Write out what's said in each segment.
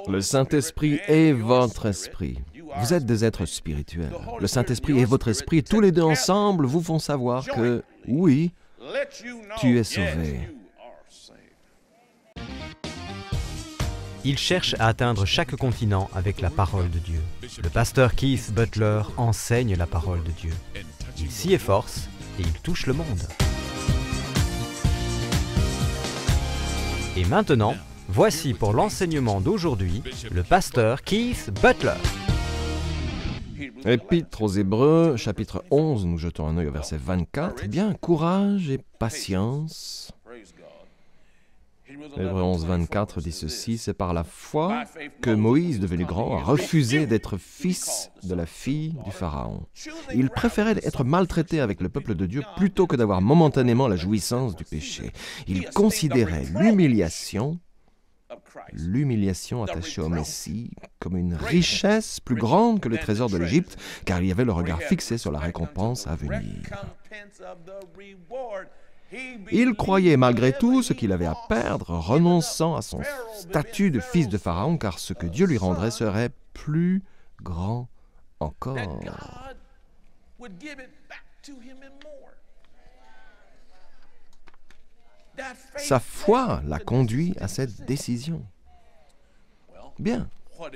Le Saint-Esprit est votre esprit. Vous êtes des êtres spirituels. Le Saint-Esprit et votre esprit, tous les deux ensemble, vous font savoir que, oui, tu es sauvé. Il cherche à atteindre chaque continent avec la parole de Dieu. Le pasteur Keith Butler enseigne la parole de Dieu. Il s'y efforce et il touche le monde. Et maintenant, voici pour l'enseignement d'aujourd'hui, le pasteur Keith Butler. Épître aux Hébreux, chapitre 11, nous jetons un œil au verset 24. Eh bien, courage et patience. Hébreux 11, 24 dit ceci, c'est par la foi que Moïse, devenu grand, a refusé d'être fils de la fille du Pharaon. Il préférait être maltraité avec le peuple de Dieu plutôt que d'avoir momentanément la jouissance du péché. Il considérait l'humiliation attachée au Messie comme une richesse plus grande que le trésor de l'Égypte, car il y avait le regard fixé sur la récompense à venir. Il croyait malgré tout ce qu'il avait à perdre, renonçant à son statut de fils de Pharaon, car ce que Dieu lui rendrait serait plus grand encore. Sa foi l'a conduit à cette décision. Bien,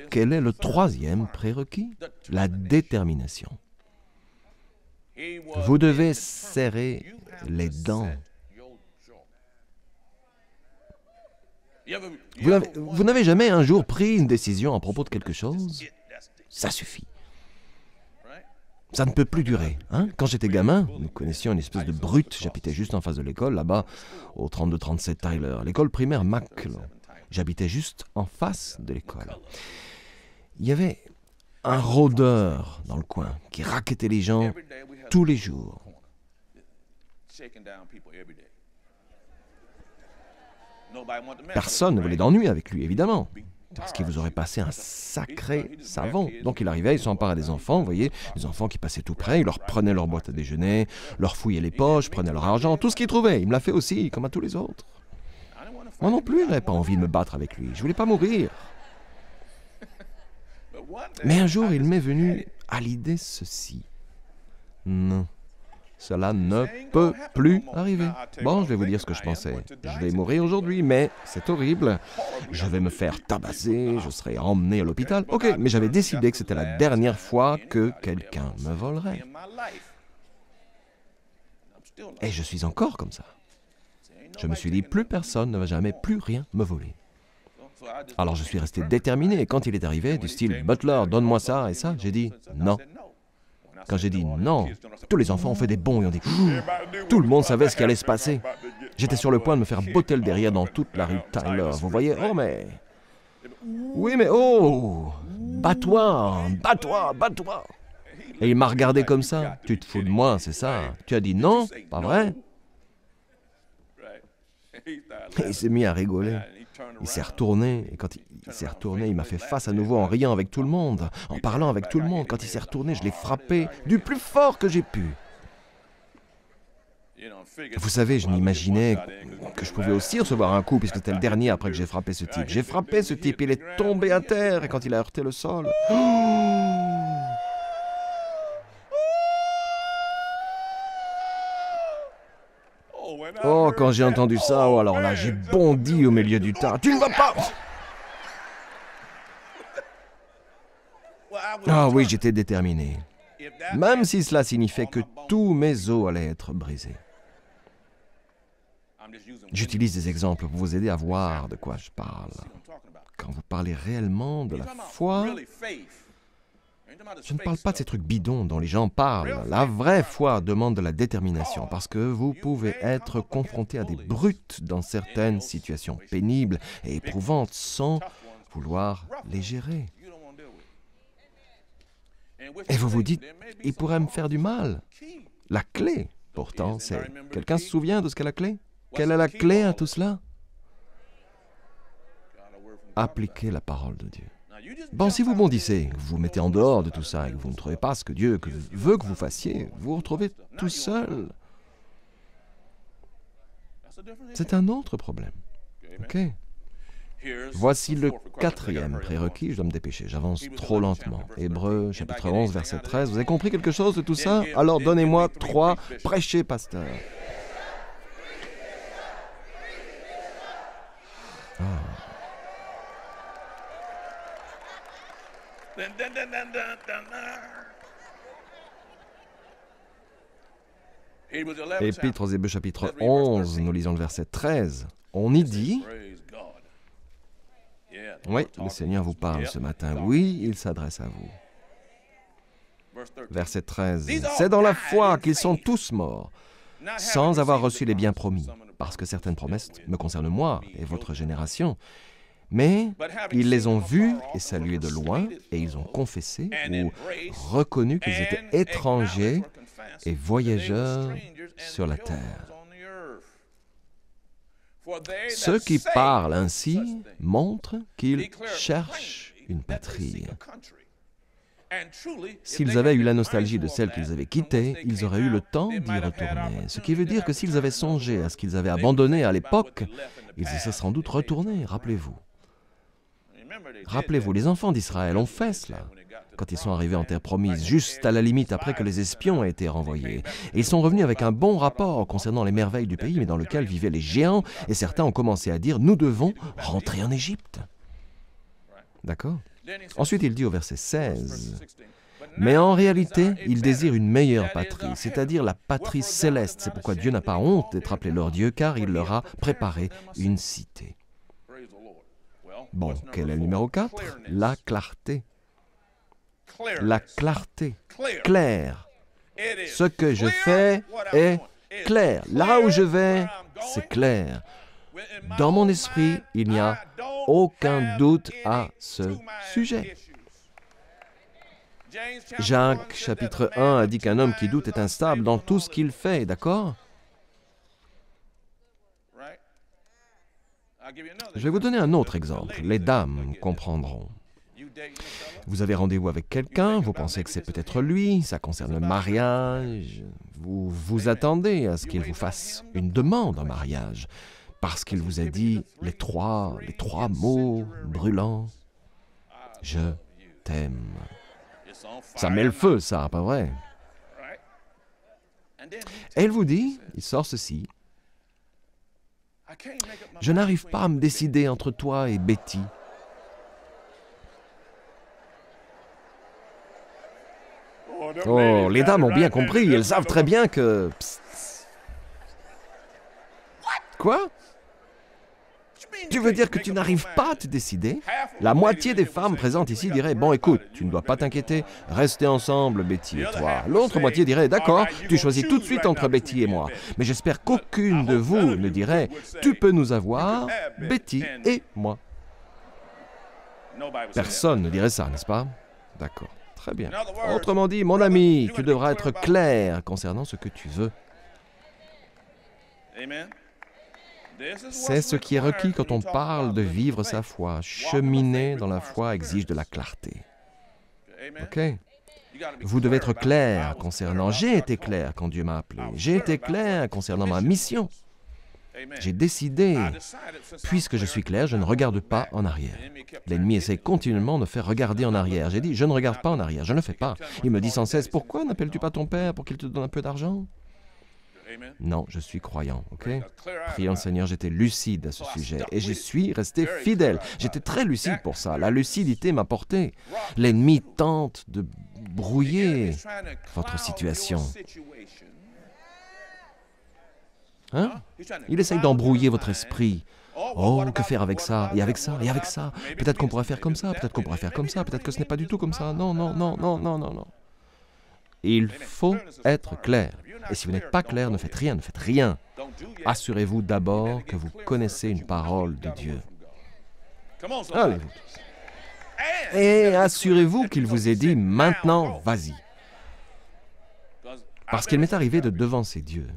quel est le troisième prérequis? La détermination. Vous devez serrer les dents. Vous n'avez jamais un jour pris une décision à propos de quelque chose? Ça suffit. Ça ne peut plus durer. Hein? Quand j'étais gamin, nous connaissions une espèce de brute. J'habitais juste en face de l'école, là-bas, au 32-37 Tyler. L'école primaire Maclo. J'habitais juste en face de l'école. Il y avait un rôdeur dans le coin qui rackettait les gens tous les jours. Personne ne voulait d'ennui avec lui, évidemment, parce qu'il vous aurait passé un sacré savon. Donc il arrivait, il s'emparait des enfants, vous voyez, les enfants qui passaient tout près, il leur prenait leur boîte à déjeuner, leur fouillait les poches, prenait leur argent, tout ce qu'il trouvait. Il me l'a fait aussi, comme à tous les autres. Moi non plus, je n'avais pas envie de me battre avec lui, je voulais pas mourir. Mais un jour, il m'est venu à l'idée ceci. Non, cela ne peut plus arriver. Bon, je vais vous dire ce que je pensais. Je vais mourir aujourd'hui, mais c'est horrible. Je vais me faire tabasser, je serai emmené à l'hôpital. Ok, mais j'avais décidé que c'était la dernière fois que quelqu'un me volerait. Et je suis encore comme ça. Je me suis dit, plus personne ne va jamais plus rien me voler. Alors je suis resté déterminé, et quand il est arrivé, du style « Butler, donne-moi ça et ça », j'ai dit « non ». Quand j'ai dit « non », tous les enfants ont fait des bonds et ont dit « tout le monde savait ce qui allait se passer ». J'étais sur le point de me faire botter le derrière dans toute la rue Tyler. Vous voyez, oh mais... Oui mais oh, bats-toi, bats-toi, bats-toi. Et il m'a regardé comme ça. Tu te fous de moi, c'est ça? Tu as dit non, pas vrai? Et il s'est mis à rigoler. Il s'est retourné, et quand il s'est retourné, il m'a fait face à nouveau en riant avec tout le monde, en parlant avec tout le monde. Quand il s'est retourné, je l'ai frappé du plus fort que j'ai pu. Vous savez, je m'imaginais que je pouvais aussi recevoir un coup, puisque c'était le dernier après que j'ai frappé ce type. J'ai frappé ce type, il est tombé à terre, et quand il a heurté le sol... Oh, quand j'ai entendu ça, oh, alors là, j'ai bondi au milieu du tas. Tu ne vas pas... Ah oui, j'étais déterminé. Même si cela signifiait que tous mes os allaient être brisés. J'utilise des exemples pour vous aider à voir de quoi je parle. Quand vous parlez réellement de la foi, je ne parle pas de ces trucs bidons dont les gens parlent. La vraie foi demande de la détermination parce que vous pouvez être confronté à des brutes dans certaines situations pénibles et éprouvantes sans vouloir les gérer. Et vous vous dites, il pourrait me faire du mal. La clé, pourtant, c'est... Quelqu'un se souvient de ce qu'est la clé? Quelle est la clé à tout cela? Appliquer la parole de Dieu. Bon, si vous bondissez, que vous vous mettez en dehors de tout ça et que vous ne trouvez pas ce que Dieu veut que vous fassiez, vous vous retrouvez tout seul. C'est un autre problème. Ok. Voici le quatrième prérequis, je dois me dépêcher, j'avance trop lentement. Hébreux, chapitre 11, verset 13, vous avez compris quelque chose de tout ça? Alors donnez-moi 3, prêchez, pasteur. Ah. Épître aux Hébreux, chapitre 11, nous lisons le verset 13. On y dit... Oui, le Seigneur vous parle ce matin. Oui, il s'adresse à vous. Verset 13. C'est dans la foi qu'ils sont tous morts, sans avoir reçu les biens promis, parce que certaines promesses me concernent moi et votre génération. Mais ils les ont vus et salués de loin, et ils ont confessé ou reconnu qu'ils étaient étrangers et voyageurs sur la terre. Ceux qui parlent ainsi montrent qu'ils cherchent une patrie. S'ils avaient eu la nostalgie de celle qu'ils avaient quittée, ils auraient eu le temps d'y retourner. Ce qui veut dire que s'ils avaient songé à ce qu'ils avaient abandonné à l'époque, ils y seraient sans doute retournés, rappelez-vous. Rappelez-vous, les enfants d'Israël ont fait cela quand ils sont arrivés en terre promise, juste à la limite après que les espions aient été renvoyés. Et ils sont revenus avec un bon rapport concernant les merveilles du pays, mais dans lequel vivaient les géants, et certains ont commencé à dire « Nous devons rentrer en Égypte ». D'accord? Ensuite, il dit au verset 16, « Mais en réalité, ils désirent une meilleure patrie, c'est-à-dire la patrie céleste. C'est pourquoi Dieu n'a pas honte d'être appelé leur Dieu, car il leur a préparé une cité. » Bon, quel est le numéro 4? La clarté. La clarté, clair. Ce que je fais est clair. Là où je vais, c'est clair. Dans mon esprit, il n'y a aucun doute à ce sujet. Jacques, chapitre 1, a dit qu'un homme qui doute est instable dans tout ce qu'il fait, d'accord? Je vais vous donner un autre exemple. Les dames comprendront. Vous avez rendez-vous avec quelqu'un, vous pensez que c'est peut-être lui, ça concerne le mariage. Vous vous attendez à ce qu'il vous fasse une demande en mariage, parce qu'il vous a dit les trois mots brûlants. Je t'aime. Ça met le feu, ça, pas vrai? Et elle vous dit, il sort ceci. Je n'arrive pas à me décider entre toi et Betty. Oh, les dames ont bien compris, elles savent très bien que... Psst. Quoi? Tu veux dire que tu n'arrives pas à te décider? La moitié des femmes présentes ici diraient, bon écoute, tu ne dois pas t'inquiéter, restez ensemble, Betty et toi. L'autre moitié dirait, d'accord, tu choisis tout de suite entre Betty et moi. Mais j'espère qu'aucune de vous ne dirait, tu peux nous avoir, Betty et moi. Personne ne dirait ça, n'est-ce pas? D'accord. Très bien. Autrement dit, mon ami, tu devras être clair concernant ce que tu veux. C'est ce qui est requis quand on parle de vivre sa foi. Cheminer dans la foi exige de la clarté. OK? Vous devez être clair concernant... J'ai été clair quand Dieu m'a appelé. J'ai été clair concernant ma mission. J'ai décidé, puisque je suis clair, je ne regarde pas en arrière. L'ennemi essaie continuellement de faire regarder en arrière. J'ai dit, je ne regarde pas en arrière, je ne le fais pas. Il me dit sans cesse, pourquoi n'appelles-tu pas ton père pour qu'il te donne un peu d'argent? Non, je suis croyant, ok? Prions le Seigneur, j'étais lucide à ce sujet et j'y suis resté fidèle. J'étais très lucide pour ça. La lucidité m'a porté. L'ennemi tente de brouiller votre situation. Hein? Il essaye d'embrouiller votre esprit. Oh, que faire avec ça? Et avec ça? Et avec ça? Peut-être qu'on pourrait faire comme ça, peut-être qu'on pourrait faire comme ça, peut-être que ce n'est pas du tout comme ça. Non, non, non, non, non, non, non. Il faut être clair. Et si vous n'êtes pas clair, ne faites rien, ne faites rien. Assurez-vous d'abord que vous connaissez une parole de Dieu. Allez-vous tous. Et assurez-vous qu'il vous ait dit, maintenant, vas-y. Parce qu'il m'est arrivé de devancer Dieu,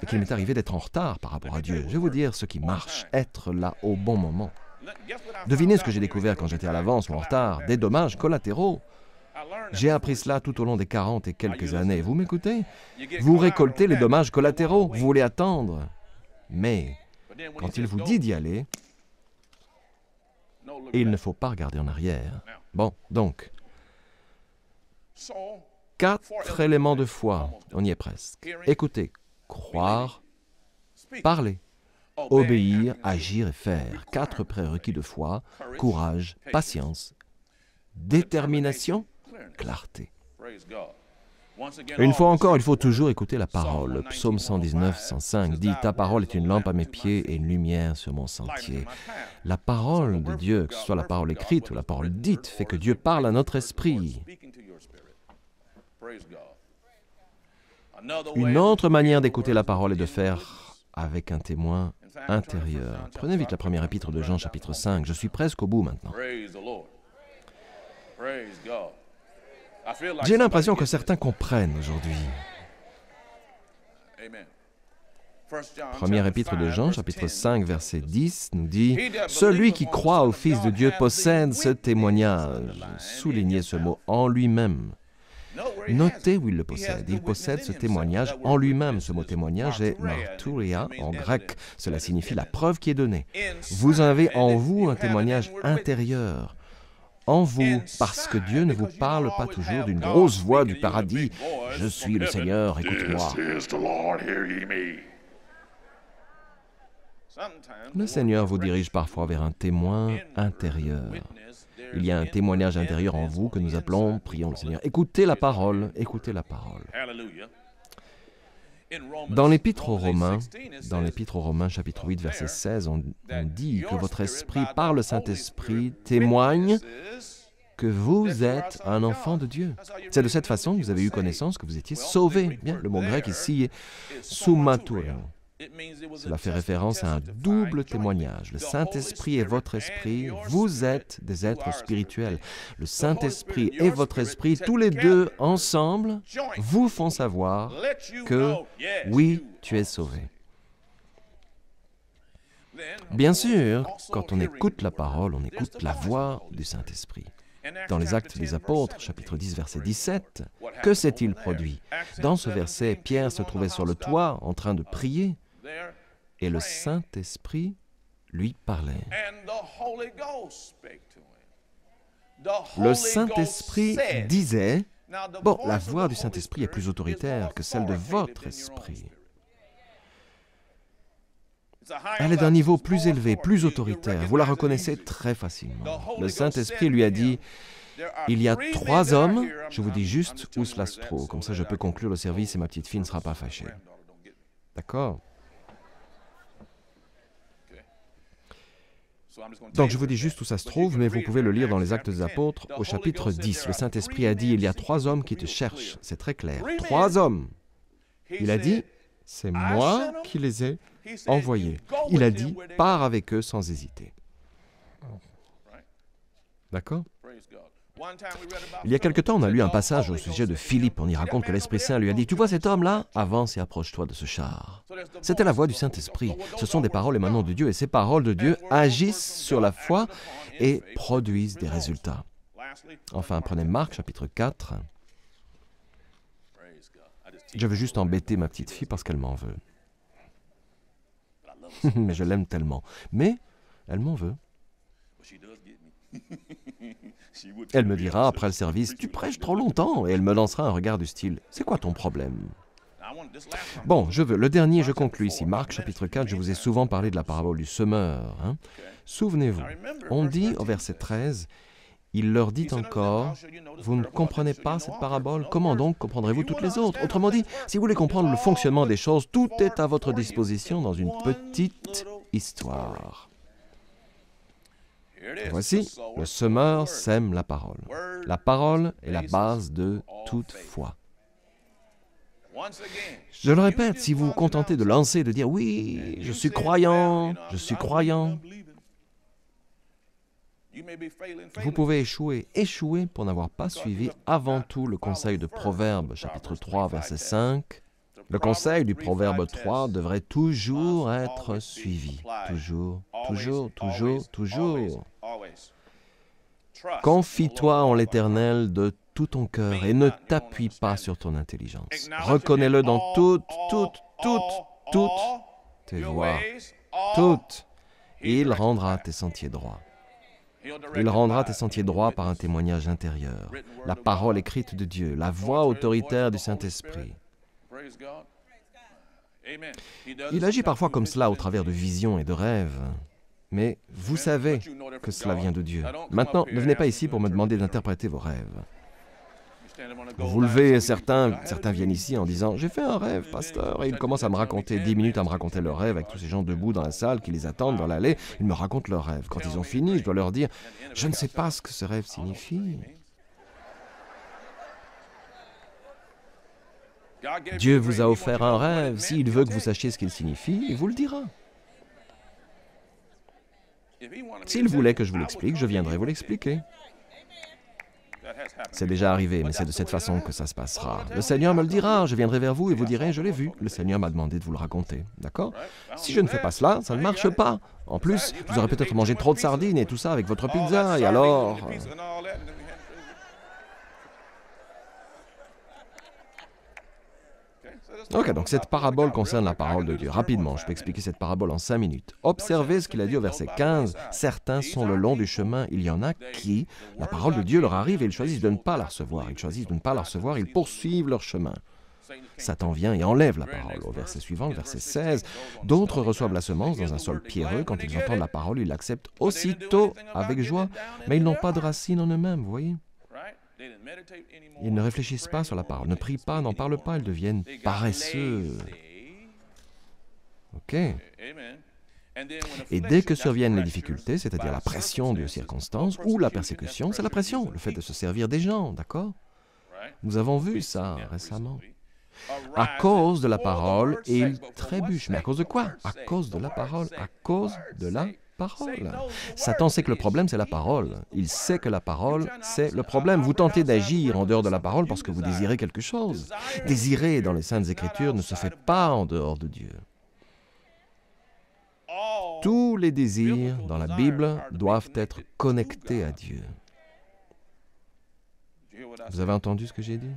et qu'il m'est arrivé d'être en retard par rapport à Dieu. Je vais vous dire ce qui marche, être là au bon moment. Devinez ce que j'ai découvert quand j'étais à l'avance ou en retard, des dommages collatéraux. J'ai appris cela tout au long des 40 et quelques années. Vous m'écoutez? Vous récoltez les dommages collatéraux, vous voulez attendre. Mais quand il vous dit d'y aller, et il ne faut pas regarder en arrière. Bon, donc, 4 éléments de foi, on y est presque. Écouter, croire, parler, obéir, agir et faire. 4 prérequis de foi, courage, patience, détermination, clarté. Et une fois encore, il faut toujours écouter la parole. Le psaume 119, 105 dit « Ta parole est une lampe à mes pieds et une lumière sur mon sentier. » La parole de Dieu, que ce soit la parole écrite ou la parole dite, fait que Dieu parle à notre esprit. Une autre manière d'écouter la parole est de faire avec un témoin intérieur. Prenez vite la première épître de Jean, chapitre 5. Je suis presque au bout maintenant. J'ai l'impression que certains comprennent aujourd'hui. Première épître de Jean, chapitre 5, verset 10, nous dit « Celui qui croit au Fils de Dieu possède ce témoignage. » Soulignez ce mot, en lui-même. Notez où il le possède. Il possède ce témoignage en lui-même. Ce mot témoignage est marturia en grec. Cela signifie la preuve qui est donnée. Vous avez en vous un témoignage intérieur. En vous, parce que Dieu ne vous parle pas toujours d'une grosse voix du paradis. « Je suis le Seigneur, écoute-moi. » Le Seigneur vous dirige parfois vers un témoin intérieur. Il y a un témoignage intérieur en vous que nous appelons, prions le Seigneur. Écoutez la parole, écoutez la parole. Dans l'Épître aux Romains, chapitre 8, verset 16, on dit que votre esprit, par le Saint-Esprit, témoigne que vous êtes un enfant de Dieu. C'est de cette façon que vous avez eu connaissance que vous étiez sauvés. Bien, le mot grec ici est soumatourio. Cela fait référence à un double témoignage. Le Saint-Esprit et votre esprit, vous êtes des êtres spirituels. Le Saint-Esprit et votre esprit, tous les deux ensemble, vous font savoir que oui, tu es sauvé. Bien sûr, quand on écoute la parole, on écoute la voix du Saint-Esprit. Dans les Actes des Apôtres, chapitre 10, verset 17, que s'est-il produit? Dans ce verset, Pierre se trouvait sur le toit en train de prier. Et le Saint-Esprit lui parlait. Le Saint-Esprit disait, bon, la voix du Saint-Esprit est plus autoritaire que celle de votre esprit. Elle est d'un niveau plus élevé, plus autoritaire. Vous la reconnaissez très facilement. Le Saint-Esprit lui a dit, il y a 3 hommes, je vous dis juste où cela se trouve. Comme ça, je peux conclure le service et ma petite fille ne sera pas fâchée. D'accord? Donc je vous dis juste où ça se trouve, mais vous pouvez le lire dans les Actes des Apôtres au chapitre 10. Le Saint-Esprit a dit, il y a 3 hommes qui te cherchent. C'est très clair. 3 hommes. Il a dit, c'est moi qui les ai envoyés. Il a dit, pars avec eux sans hésiter. D'accord? Il y a quelque temps, on a lu un passage au sujet de Philippe. On y raconte que l'Esprit Saint lui a dit, tu vois cet homme-là? Avance et approche-toi de ce char. C'était la voix du Saint-Esprit. Ce sont des paroles émanant de Dieu et ces paroles de Dieu agissent sur la foi et produisent des résultats. Enfin, prenez Marc, chapitre 4. Je veux juste embêter ma petite fille parce qu'elle m'en veut. Mais je l'aime tellement. Mais elle m'en veut. Elle me dira après le service, tu prêches trop longtemps, et elle me lancera un regard du style, c'est quoi ton problème? Bon, le dernier, je conclus ici. Marc, chapitre 4, je vous ai souvent parlé de la parabole du semeur. Souvenez-vous, on dit au verset 13, il leur dit encore, vous ne comprenez pas cette parabole? Comment donc comprendrez-vous toutes les autres? Autrement dit, si vous voulez comprendre le fonctionnement des choses, tout est à votre disposition dans une petite histoire. Voici, le semeur sème la parole. La parole est la base de toute foi. Je le répète, si vous vous contentez de lancer et de dire « Oui, je suis croyant, vous pouvez échouer pour n'avoir pas suivi avant tout le conseil de Proverbes, chapitre 3, verset 5. Le conseil du Proverbe 3 devrait toujours être suivi. Toujours. Confie-toi en l'Éternel de tout ton cœur et ne t'appuie pas sur ton intelligence. Reconnais-le dans toutes tes voies. Toutes. Et il rendra tes sentiers droits. Il rendra tes sentiers droits par un témoignage intérieur, la parole écrite de Dieu, la voix autoritaire du Saint-Esprit. Il agit parfois comme cela au travers de visions et de rêves. Mais vous savez que cela vient de Dieu. Maintenant, ne venez pas ici pour me demander d'interpréter vos rêves. Vous vous levez, certains viennent ici en disant « J'ai fait un rêve, pasteur », et ils commencent à me raconter 10 minutes à me raconter leur rêve avec tous ces gens debout dans la salle qui les attendent dans l'allée. Ils me racontent leur rêve. Quand ils ont fini, je dois leur dire « Je ne sais pas ce que ce rêve signifie. » Dieu vous a offert un rêve. S'il veut que vous sachiez ce qu'il signifie, il vous le dira. S'il voulait que je vous l'explique, je viendrai vous l'expliquer. C'est déjà arrivé, mais c'est de cette façon que ça se passera. Le Seigneur me le dira, je viendrai vers vous et vous direz, je l'ai vu. Le Seigneur m'a demandé de vous le raconter, d'accord? Si je ne fais pas cela, ça ne marche pas. En plus, vous aurez peut-être mangé trop de sardines et tout ça avec votre pizza, et alors... Ok, donc cette parabole concerne la parole de Dieu. Rapidement, je peux expliquer cette parabole en 5 minutes. Observez ce qu'il a dit au verset 15. Certains sont le long du chemin. Il y en a qui, la parole de Dieu leur arrive et ils choisissent de ne pas la recevoir. Ils choisissent de ne pas la recevoir, ils poursuivent leur chemin. Satan vient et enlève la parole. Au verset suivant, le verset 16, d'autres reçoivent la semence dans un sol pierreux. Quand ils entendent la parole, ils l'acceptent aussitôt avec joie, mais ils n'ont pas de racine en eux-mêmes, vous voyez? Ils ne réfléchissent pas sur la parole, ne prient pas, n'en parlent pas, ils deviennent paresseux. Ok. Et dès que surviennent les difficultés, c'est-à-dire la pression des circonstances ou la persécution, c'est la pression, le fait de se servir des gens, d'accord? Nous avons vu ça récemment. À cause de la parole, ils trébuchent. Mais à cause de quoi? À cause de la parole, à cause de la parole. Satan sait que le problème, c'est la parole. Il sait que la parole, c'est le problème. Vous tentez d'agir en dehors de la parole parce que vous désirez quelque chose. Désirer dans les Saintes Écritures ne se fait pas en dehors de Dieu. Tous les désirs dans la Bible doivent être connectés à Dieu. Vous avez entendu ce que j'ai dit?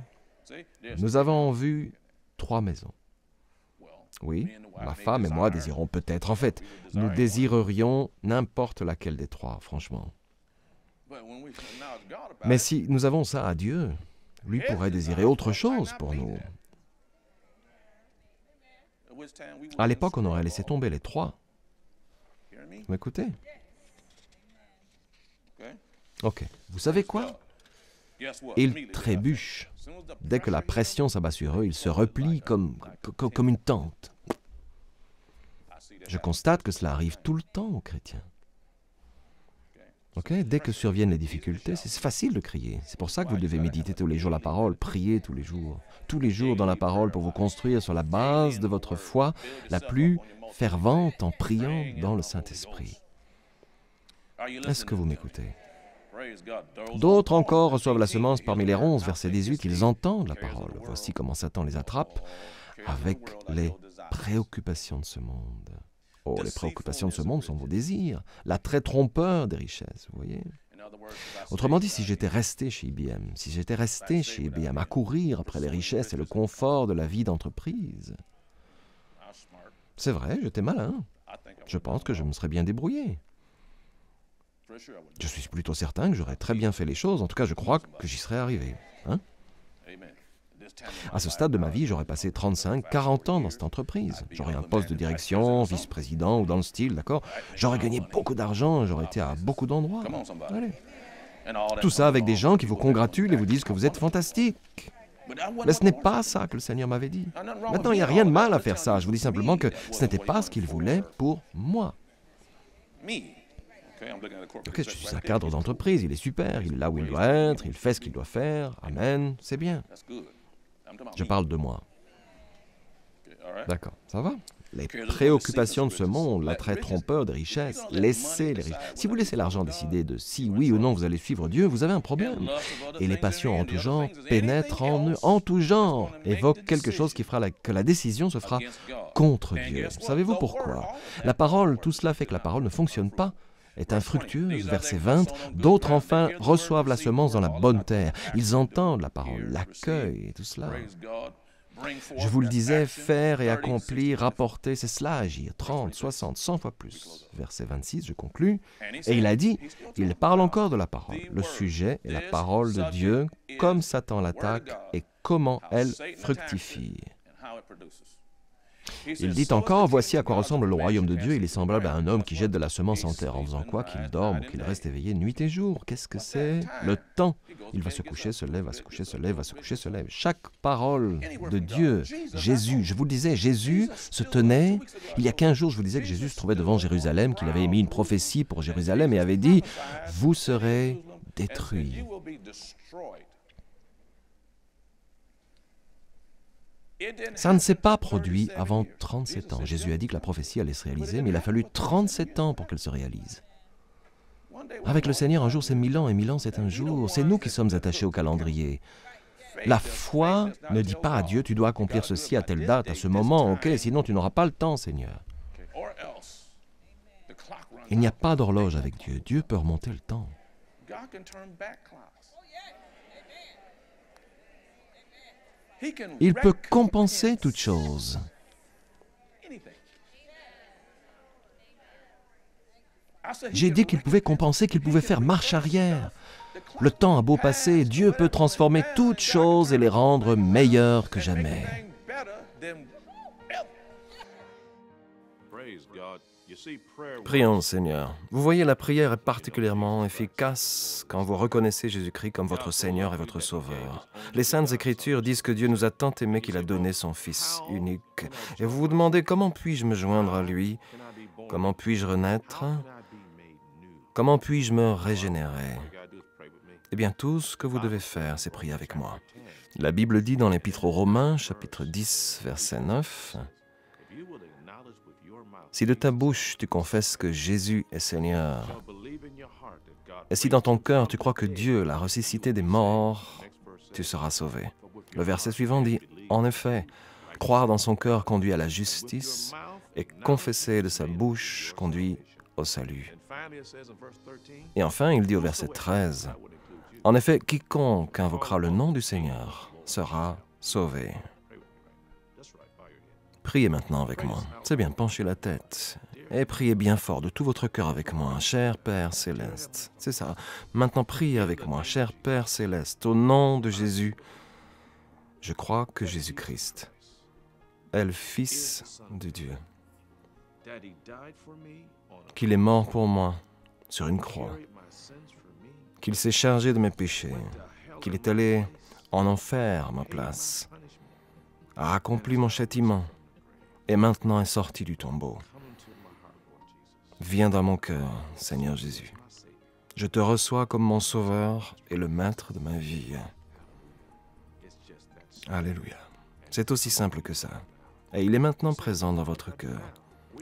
Nous avons vu 3 maisons. Oui, ma femme et moi désirons peut-être. En fait, nous désirerions n'importe laquelle des 3, franchement. Mais si nous avons ça à Dieu, lui pourrait désirer autre chose pour nous. À l'époque, on aurait laissé tomber les 3. Vous m'écoutez? Ok, vous savez quoi? Ils trébuchent. Dès que la pression s'abat sur eux, ils se replient comme une tente. Je constate que cela arrive tout le temps aux chrétiens. Ok? Dès que surviennent les difficultés, c'est facile de crier. C'est pour ça que vous devez méditer tous les jours la parole, prier tous les jours dans la parole pour vous construire sur la base de votre foi la plus fervente en priant dans le Saint-Esprit. Est-ce que vous m'écoutez? D'autres encore reçoivent la semence parmi les ronces, verset 18, ils entendent la parole. Voici comment Satan les attrape avec les préoccupations de ce monde. Oh, les préoccupations de ce monde sont vos désirs, l'attrait trompeur des richesses, vous voyez. Autrement dit, si j'étais resté chez IBM, à courir après les richesses et le confort de la vie d'entreprise, c'est vrai, j'étais malin. Je pense que je me serais bien débrouillé. Je suis plutôt certain que j'aurais très bien fait les choses. En tout cas, je crois que j'y serais arrivé. Hein? À ce stade de ma vie, j'aurais passé 35, 40 ans dans cette entreprise. J'aurais un poste de direction, vice-président ou dans le style, d'accord? J'aurais gagné beaucoup d'argent, j'aurais été à beaucoup d'endroits. Allez. Tout ça avec des gens qui vous congratulent et vous disent que vous êtes fantastique. Mais ce n'est pas ça que le Seigneur m'avait dit. Maintenant, il n'y a rien de mal à faire ça. Je vous dis simplement que ce n'était pas ce qu'il voulait pour moi. Ok, je suis un cadre d'entreprise, il est super, il est là où il doit être, il fait ce qu'il doit faire, amen, c'est bien. Je parle de moi. D'accord, ça va? Les préoccupations de ce monde, l'attrait trompeur des richesses, laissez les richesses. Si vous laissez l'argent décider de si oui ou non vous allez suivre Dieu, vous avez un problème. Et les passions en tout genre pénètrent en eux, en tout genre, évoquent quelque chose qui fera que la décision se fera contre Dieu. Savez-vous pourquoi? La parole, tout cela fait que la parole ne fonctionne pas, est infructueuse, verset 20. D'autres, enfin, reçoivent la semence dans la bonne terre. Ils entendent la parole, l'accueillent et tout cela. Je vous le disais, faire et accomplir, rapporter, c'est cela agir. 30, 60, 100 fois plus. Verset 26, je conclus. Et il a dit, il parle encore de la parole. Le sujet est la parole de Dieu, comme Satan l'attaque et comment elle fructifie. Il dit encore, voici à quoi ressemble le royaume de Dieu. Il est semblable à un homme qui jette de la semence en terre. En faisant quoi? Qu'il dorme ou qu'il reste éveillé nuit et jour. Qu'est-ce que c'est? Le temps. Il va se coucher, se lève, va se coucher, se lève, va se coucher, se lève. Chaque parole de Dieu, Jésus, je vous le disais, Jésus se tenait. Il y a 15 jours, je vous disais que Jésus se trouvait devant Jérusalem, qu'il avait émis une prophétie pour Jérusalem et avait dit, vous serez détruits. Ça ne s'est pas produit avant 37 ans. Jésus a dit que la prophétie allait se réaliser, mais il a fallu 37 ans pour qu'elle se réalise. Avec le Seigneur, un jour c'est 1000 ans, et 1000 ans c'est un jour. C'est nous qui sommes attachés au calendrier. La foi ne dit pas à Dieu, tu dois accomplir ceci à telle date, à ce moment, ok, sinon tu n'auras pas le temps, Seigneur. Il n'y a pas d'horloge avec Dieu. Dieu peut remonter le temps. Il peut compenser toute chose. J'ai dit qu'il pouvait compenser, qu'il pouvait faire marche arrière. Le temps a beau passer, Dieu peut transformer toutes choses et les rendre meilleures que jamais. Prions, Seigneur. Vous voyez, la prière est particulièrement efficace quand vous reconnaissez Jésus-Christ comme votre Seigneur et votre Sauveur. Les Saintes Écritures disent que Dieu nous a tant aimés qu'il a donné son Fils unique. Et vous vous demandez, comment puis-je me joindre à lui? Comment puis-je renaître? Comment puis-je me régénérer? Eh bien, tout ce que vous devez faire, c'est prier avec moi. La Bible dit dans l'Épître aux Romains, chapitre 10, verset 9, « Si de ta bouche tu confesses que Jésus est Seigneur, et si dans ton cœur tu crois que Dieu l'a ressuscité des morts, tu seras sauvé. » Le verset suivant dit, « En effet, croire dans son cœur conduit à la justice, et confesser de sa bouche conduit au salut. » Et enfin, il dit au verset 13, « En effet, quiconque invoquera le nom du Seigneur sera sauvé. » Priez maintenant avec moi. C'est bien, penchez la tête. Et priez bien fort de tout votre cœur avec moi. Cher Père Céleste. C'est ça. Maintenant, priez avec moi. Cher Père Céleste, au nom de Jésus, je crois que Jésus-Christ est le Fils de Dieu. Qu'il est mort pour moi sur une croix. Qu'il s'est chargé de mes péchés. Qu'il est allé en enfer à ma place. A accompli mon châtiment. Et maintenant est sorti du tombeau. Viens dans mon cœur, Seigneur Jésus. Je te reçois comme mon sauveur et le maître de ma vie. Alléluia. C'est aussi simple que ça. Et il est maintenant présent dans votre cœur.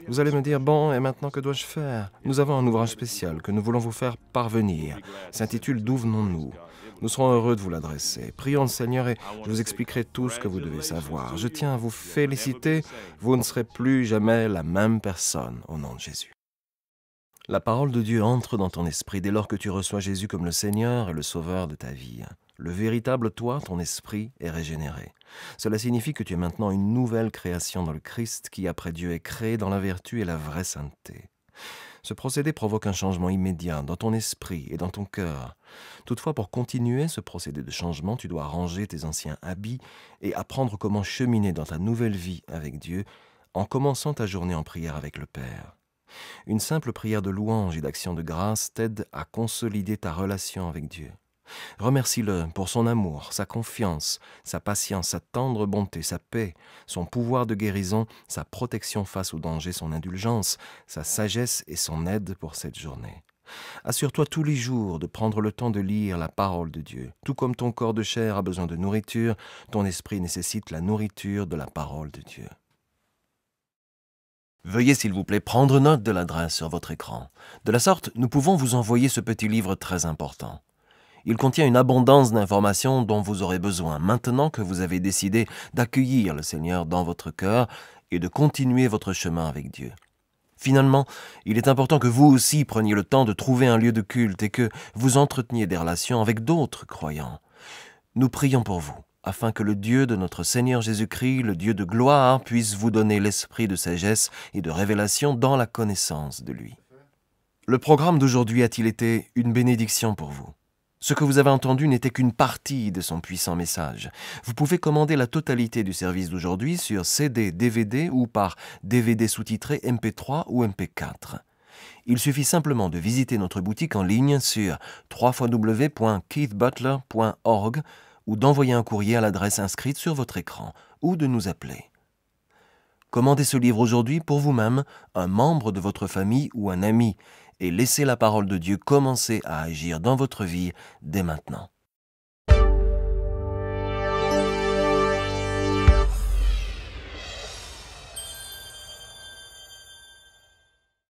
Vous allez me dire, bon, et maintenant que dois-je faire? Nous avons un ouvrage spécial que nous voulons vous faire parvenir. S'intitule « D'où venons-nous » ? Nous serons heureux de vous l'adresser. Prions le Seigneur et je vous expliquerai tout ce que vous devez savoir. Je tiens à vous féliciter. Vous ne serez plus jamais la même personne au nom de Jésus. La parole de Dieu entre dans ton esprit dès lors que tu reçois Jésus comme le Seigneur et le Sauveur de ta vie. Le véritable toi, ton esprit, est régénéré. Cela signifie que tu es maintenant une nouvelle création dans le Christ qui, après Dieu, est créé dans la vertu et la vraie sainteté. Ce procédé provoque un changement immédiat dans ton esprit et dans ton cœur. Toutefois, pour continuer ce procédé de changement, tu dois ranger tes anciens habits et apprendre comment cheminer dans ta nouvelle vie avec Dieu en commençant ta journée en prière avec le Père. Une simple prière de louange et d'action de grâce t'aide à consolider ta relation avec Dieu. Remercie-le pour son amour, sa confiance, sa patience, sa tendre bonté, sa paix, son pouvoir de guérison, sa protection face au danger, son indulgence, sa sagesse et son aide pour cette journée. Assure-toi tous les jours de prendre le temps de lire la parole de Dieu. Tout comme ton corps de chair a besoin de nourriture, ton esprit nécessite la nourriture de la parole de Dieu. Veuillez s'il vous plaît prendre note de l'adresse sur votre écran. De la sorte, nous pouvons vous envoyer ce petit livre très important. Il contient une abondance d'informations dont vous aurez besoin maintenant que vous avez décidé d'accueillir le Seigneur dans votre cœur et de continuer votre chemin avec Dieu. Finalement, il est important que vous aussi preniez le temps de trouver un lieu de culte et que vous entreteniez des relations avec d'autres croyants. Nous prions pour vous. afin que le Dieu de notre Seigneur Jésus-Christ, le Dieu de gloire, puisse vous donner l'esprit de sagesse et de révélation dans la connaissance de lui. Le programme d'aujourd'hui a-t-il été une bénédiction pour vous? Ce que vous avez entendu n'était qu'une partie de son puissant message. Vous pouvez commander la totalité du service d'aujourd'hui sur CD, DVD ou par DVD sous-titré MP3 ou MP4. Il suffit simplement de visiter notre boutique en ligne sur www.keithbutler.org ou d'envoyer un courrier à l'adresse inscrite sur votre écran ou de nous appeler. Commandez ce livre aujourd'hui pour vous-même, un membre de votre famille ou un ami et laissez la parole de Dieu commencer à agir dans votre vie dès maintenant.